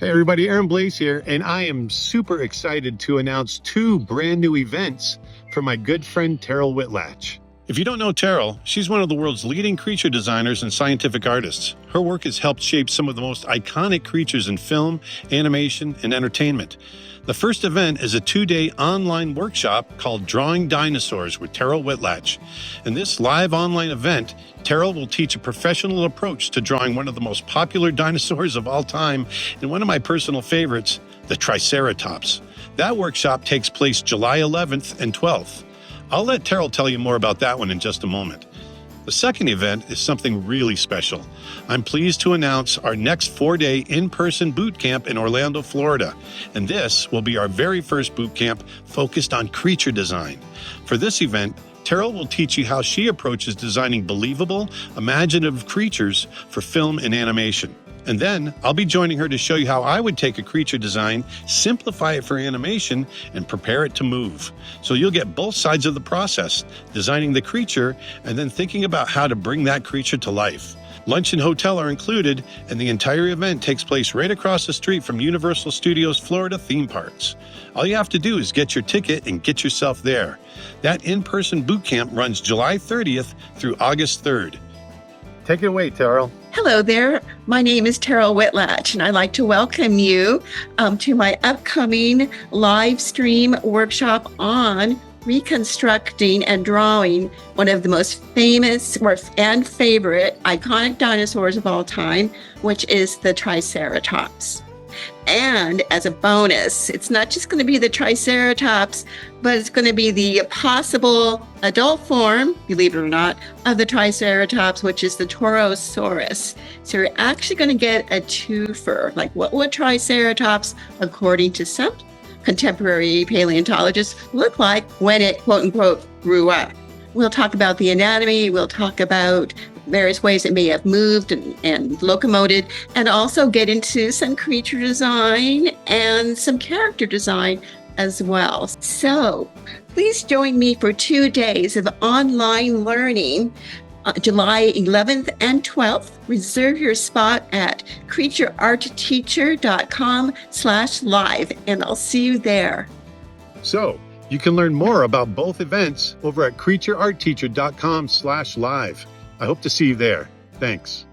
Hey everybody, Blaise here, and I am super excited to announce two brand new events for my good friend Terryl Whitlatch. If you don't know Terryl, she's one of the world's leading creature designers and scientific artists. Her work has helped shape some of the most iconic creatures in film, animation, and entertainment. The first event is a 2-day online workshop called Drawing Dinosaurs with Terryl Whitlatch. In this live online event, Terryl will teach a professional approach to drawing one of the most popular dinosaurs of all time and one of my personal favorites, the Triceratops. That workshop takes place July 11th and 12th. I'll let Terryl tell you more about that one in just a moment. The second event is something really special. I'm pleased to announce our next 4-day in-person boot camp in Orlando, Florida. And this will be our very first boot camp focused on creature design. For this event, Terryl will teach you how she approaches designing believable, imaginative creatures for film and animation. And then I'll be joining her to show you how I would take a creature design, simplify it for animation, and prepare it to move. So you'll get both sides of the process, designing the creature and then thinking about how to bring that creature to life. Lunch and hotel are included, and the entire event takes place right across the street from Universal Studios Florida theme parks. All you have to do is get your ticket and get yourself there. That in-person boot camp runs July 30th through August 3rd. Take it away, Terryl. Hello there. My name is Terryl Whitlatch, and I'd like to welcome you to my upcoming live stream workshop on reconstructing and drawing one of the most famous and favorite iconic dinosaurs of all time, which is the Triceratops. And as a bonus, it's not just going to be the Triceratops, but it's going to be the possible adult form, believe it or not, of the Triceratops, which is the Torosaurus. So you're actually going to get a twofer. Like, what would Triceratops, according to some contemporary paleontologists, look like when it, quote unquote, grew up? We'll talk about the anatomy. We'll talk about various ways it may have moved and locomoted, and also get into some creature design and some character design as well. So please join me for 2 days of online learning, July 11th and 12th. Reserve your spot at creatureartteacher.com/live, and I'll see you there. So you can learn more about both events over at creatureartteacher.com/live. I hope to see you there. Thanks.